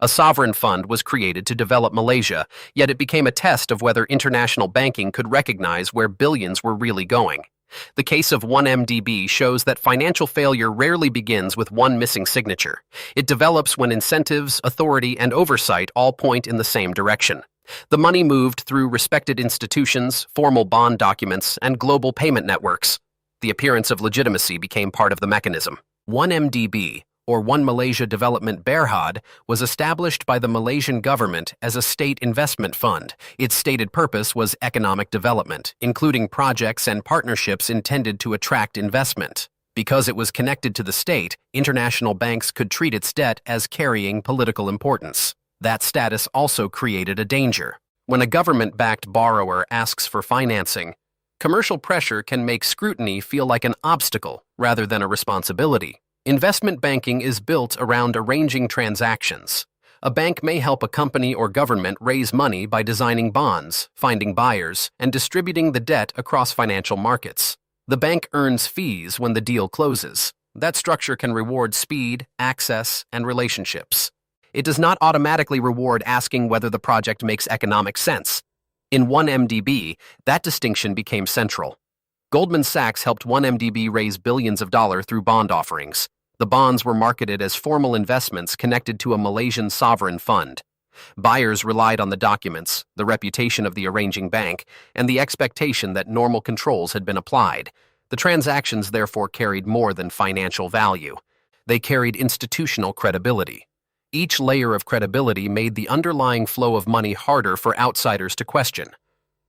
A sovereign fund was created to develop Malaysia, yet it became a test of whether international banking could recognize where billions were really going. The case of 1MDB shows that financial failure rarely begins with one missing signature. It develops when incentives, authority, and oversight all point in the same direction. The money moved through respected institutions, formal bond documents, and global payment networks. The appearance of legitimacy became part of the mechanism. 1MDB, or One Malaysia Development Berhad, was established by the Malaysian government as a state investment fund. Its stated purpose was economic development, including projects and partnerships intended to attract investment. Because it was connected to the state, international banks could treat its debt as carrying political importance. That status also created a danger. When a government-backed borrower asks for financing, commercial pressure can make scrutiny feel like an obstacle rather than a responsibility. Investment banking is built around arranging transactions. A bank may help a company or government raise money by designing bonds, finding buyers, and distributing the debt across financial markets. The bank earns fees when the deal closes. That structure can reward speed, access, and relationships. It does not automatically reward asking whether the project makes economic sense. In 1MDB, that distinction became central. Goldman Sachs helped 1MDB raise billions of dollars through bond offerings. The bonds were marketed as formal investments connected to a Malaysian sovereign fund. Buyers relied on the documents, the reputation of the arranging bank, and the expectation that normal controls had been applied. The transactions therefore carried more than financial value. They carried institutional credibility. Each layer of credibility made the underlying flow of money harder for outsiders to question.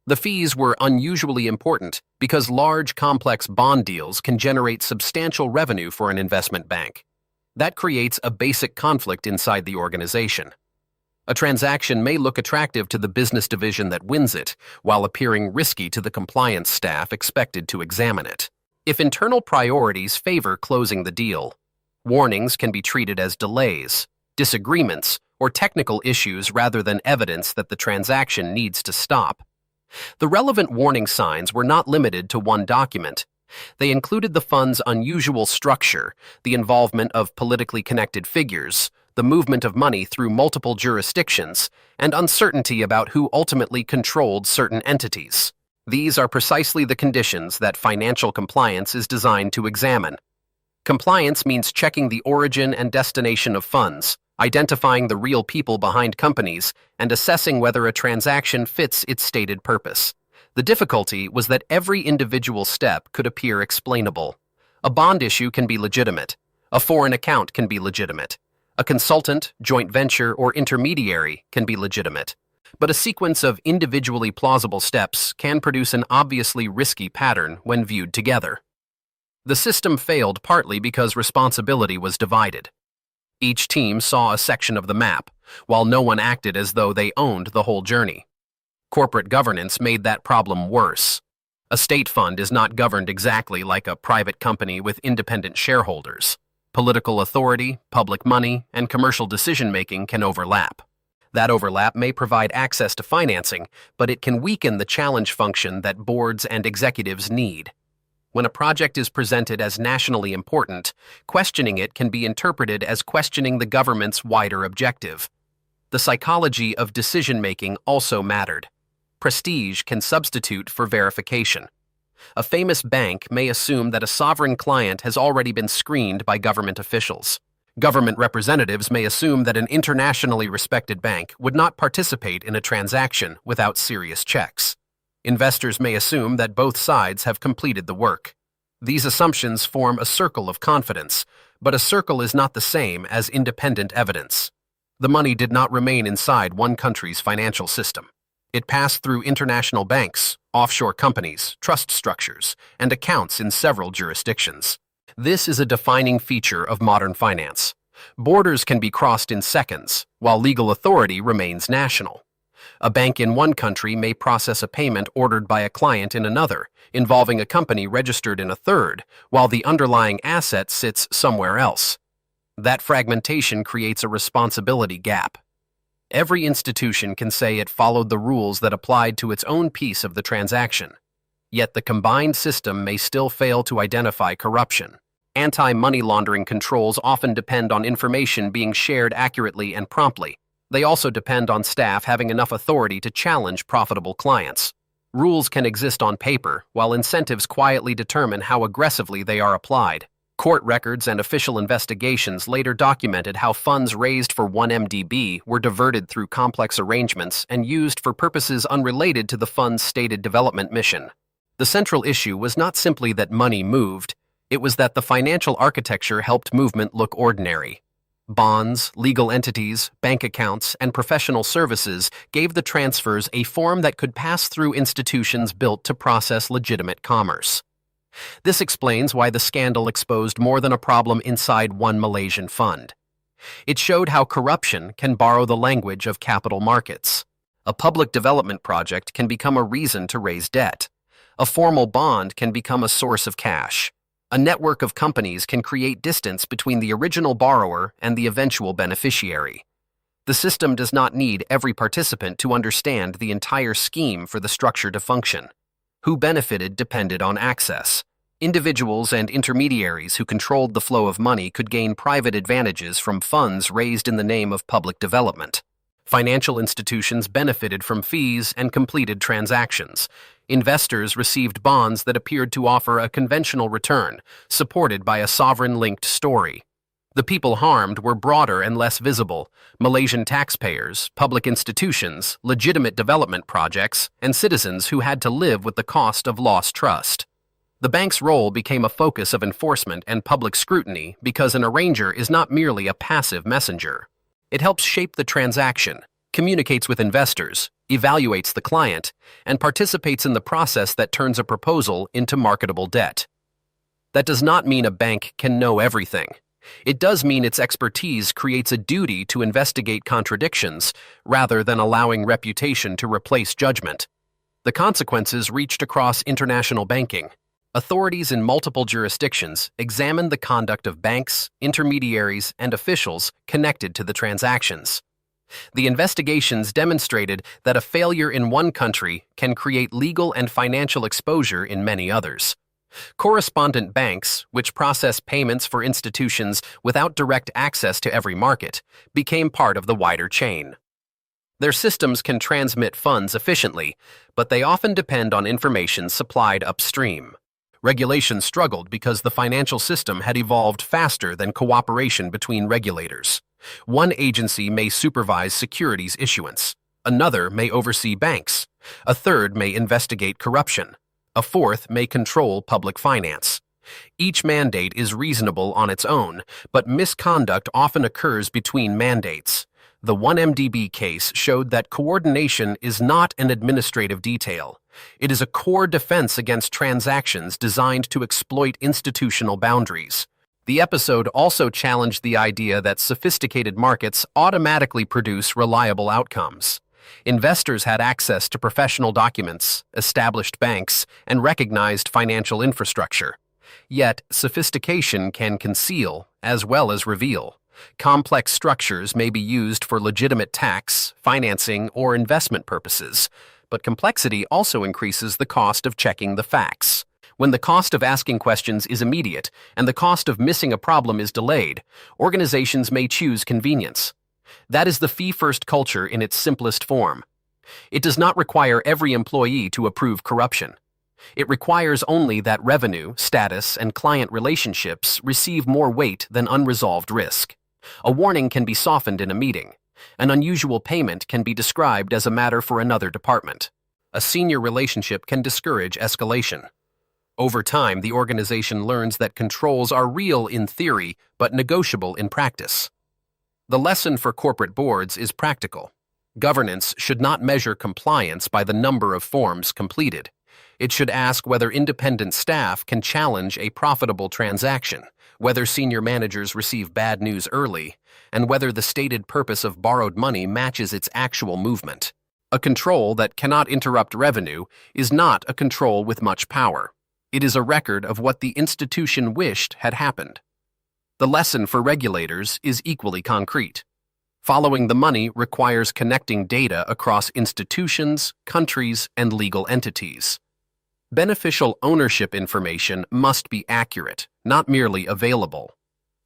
The fees were unusually important because large, complex bond deals can generate substantial revenue for an investment bank. That creates a basic conflict inside the organization. A transaction may look attractive to the business division that wins it, while appearing risky to the compliance staff expected to examine it. If internal priorities favor closing the deal, warnings can be treated as delays, disagreements, or technical issues rather than evidence that the transaction needs to stop. The relevant warning signs were not limited to one document. They included the fund's unusual structure, the involvement of politically connected figures, the movement of money through multiple jurisdictions, and uncertainty about who ultimately controlled certain entities. These are precisely the conditions that financial compliance is designed to examine. Compliance means checking the origin and destination of funds, identifying the real people behind companies, and assessing whether a transaction fits its stated purpose. The difficulty was that every individual step could appear explainable. A bond issue can be legitimate. A foreign account can be legitimate. A consultant, joint venture, or intermediary can be legitimate. But a sequence of individually plausible steps can produce an obviously risky pattern when viewed together. The system failed partly because responsibility was divided. Each team saw a section of the map, while no one acted as though they owned the whole journey. Corporate governance made that problem worse. A state fund is not governed exactly like a private company with independent shareholders. Political authority, public money, and commercial decision-making can overlap. That overlap may provide access to financing, but it can weaken the challenge function that boards and executives need. When a project is presented as nationally important, questioning it can be interpreted as questioning the government's wider objective. The psychology of decision-making also mattered. Prestige can substitute for verification. A famous bank may assume that a sovereign client has already been screened by government officials. Government representatives may assume that an internationally respected bank would not participate in a transaction without serious checks. Investors may assume that both sides have completed the work. These assumptions form a circle of confidence, but a circle is not the same as independent evidence. The money did not remain inside one country's financial system. It passed through international banks, offshore companies, trust structures, and accounts in several jurisdictions. This is a defining feature of modern finance. Borders can be crossed in seconds, while legal authority remains national. A bank in one country may process a payment ordered by a client in another, involving a company registered in a third, while the underlying asset sits somewhere else. That fragmentation creates a responsibility gap. Every institution can say it followed the rules that applied to its own piece of the transaction. Yet the combined system may still fail to identify corruption. Anti-money laundering controls often depend on information being shared accurately and promptly. They also depend on staff having enough authority to challenge profitable clients. Rules can exist on paper, while incentives quietly determine how aggressively they are applied. Court records and official investigations later documented how funds raised for 1MDB were diverted through complex arrangements and used for purposes unrelated to the fund's stated development mission. The central issue was not simply that money moved, it was that the financial architecture helped movement look ordinary. Bonds, legal entities, bank accounts, and professional services gave the transfers a form that could pass through institutions built to process legitimate commerce. This explains why the scandal exposed more than a problem inside one Malaysian fund. It showed how corruption can borrow the language of capital markets. A public development project can become a reason to raise debt. A formal bond can become a source of cash. A network of companies can create distance between the original borrower and the eventual beneficiary. The system does not need every participant to understand the entire scheme for the structure to function. Who benefited depended on access. Individuals and intermediaries who controlled the flow of money could gain private advantages from funds raised in the name of public development. Financial institutions benefited from fees and completed transactions. Investors received bonds that appeared to offer a conventional return, supported by a sovereign-linked story. The people harmed were broader and less visible: Malaysian taxpayers, public institutions, legitimate development projects, and citizens who had to live with the cost of lost trust. The bank's role became a focus of enforcement and public scrutiny because an arranger is not merely a passive messenger. It helps shape the transaction, communicates with investors, evaluates the client, and participates in the process that turns a proposal into marketable debt. That does not mean a bank can know everything. It does mean its expertise creates a duty to investigate contradictions rather than allowing reputation to replace judgment. The consequences reached across international banking. Authorities in multiple jurisdictions examined the conduct of banks, intermediaries, and officials connected to the transactions. The investigations demonstrated that a failure in one country can create legal and financial exposure in many others. Correspondent banks, which process payments for institutions without direct access to every market, became part of the wider chain. Their systems can transmit funds efficiently, but they often depend on information supplied upstream. Regulation struggled because the financial system had evolved faster than cooperation between regulators. One agency may supervise securities issuance. Another may oversee banks. A third may investigate corruption. A fourth may control public finance. Each mandate is reasonable on its own, but misconduct often occurs between mandates. The 1MDB case showed that coordination is not an administrative detail. It is a core defense against transactions designed to exploit institutional boundaries. The episode also challenged the idea that sophisticated markets automatically produce reliable outcomes. Investors had access to professional documents, established banks, and recognized financial infrastructure. Yet, sophistication can conceal as well as reveal. Complex structures may be used for legitimate tax, financing, or investment purposes, but complexity also increases the cost of checking the facts. When the cost of asking questions is immediate and the cost of missing a problem is delayed, organizations may choose convenience. That is the fee-first culture in its simplest form. It does not require every employee to approve corruption. It requires only that revenue, status, and client relationships receive more weight than unresolved risk. A warning can be softened in a meeting. An unusual payment can be described as a matter for another department. A senior relationship can discourage escalation. Over time, the organization learns that controls are real in theory, but negotiable in practice. The lesson for corporate boards is practical. Governance should not measure compliance by the number of forms completed. It should ask whether independent staff can challenge a profitable transaction, whether senior managers receive bad news early, and whether the stated purpose of borrowed money matches its actual movement. A control that cannot interrupt revenue is not a control with much power. It is a record of what the institution wished had happened. The lesson for regulators is equally concrete. Following the money requires connecting data across institutions, countries, and legal entities. Beneficial ownership information must be accurate, not merely available.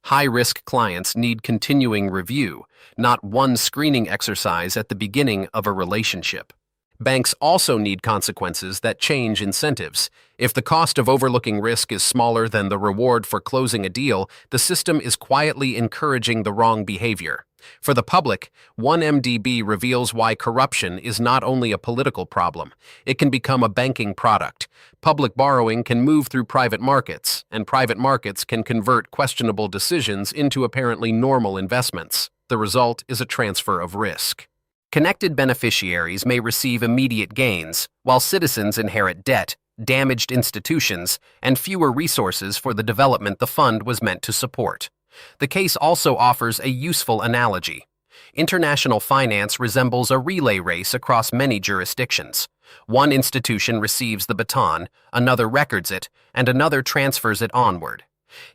High-risk clients need continuing review, not one screening exercise at the beginning of a relationship. Banks also need consequences that change incentives. If the cost of overlooking risk is smaller than the reward for closing a deal, the system is quietly encouraging the wrong behavior. For the public, 1MDB reveals why corruption is not only a political problem, it can become a banking product. Public borrowing can move through private markets, and private markets can convert questionable decisions into apparently normal investments. The result is a transfer of risk. Connected beneficiaries may receive immediate gains, while citizens inherit debt, damaged institutions, and fewer resources for the development the fund was meant to support. The case also offers a useful analogy. International finance resembles a relay race across many jurisdictions. One institution receives the baton, another records it, and another transfers it onward.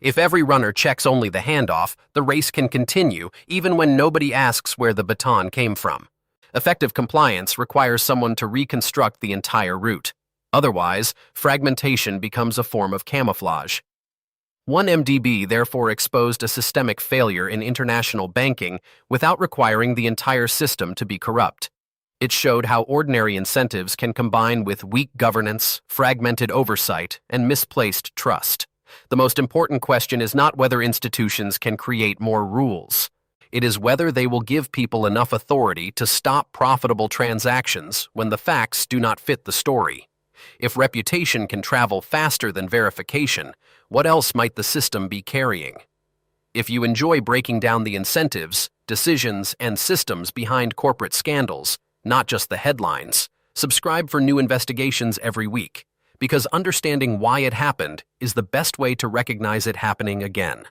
If every runner checks only the handoff, the race can continue even when nobody asks where the baton came from. Effective compliance requires someone to reconstruct the entire route. Otherwise, fragmentation becomes a form of camouflage. 1MDB therefore exposed a systemic failure in international banking without requiring the entire system to be corrupt. It showed how ordinary incentives can combine with weak governance, fragmented oversight, and misplaced trust. The most important question is not whether institutions can create more rules. It is whether they will give people enough authority to stop profitable transactions when the facts do not fit the story. If reputation can travel faster than verification, what else might the system be carrying? If you enjoy breaking down the incentives, decisions, and systems behind corporate scandals, not just the headlines, subscribe for new investigations every week, because understanding why it happened is the best way to recognize it happening again.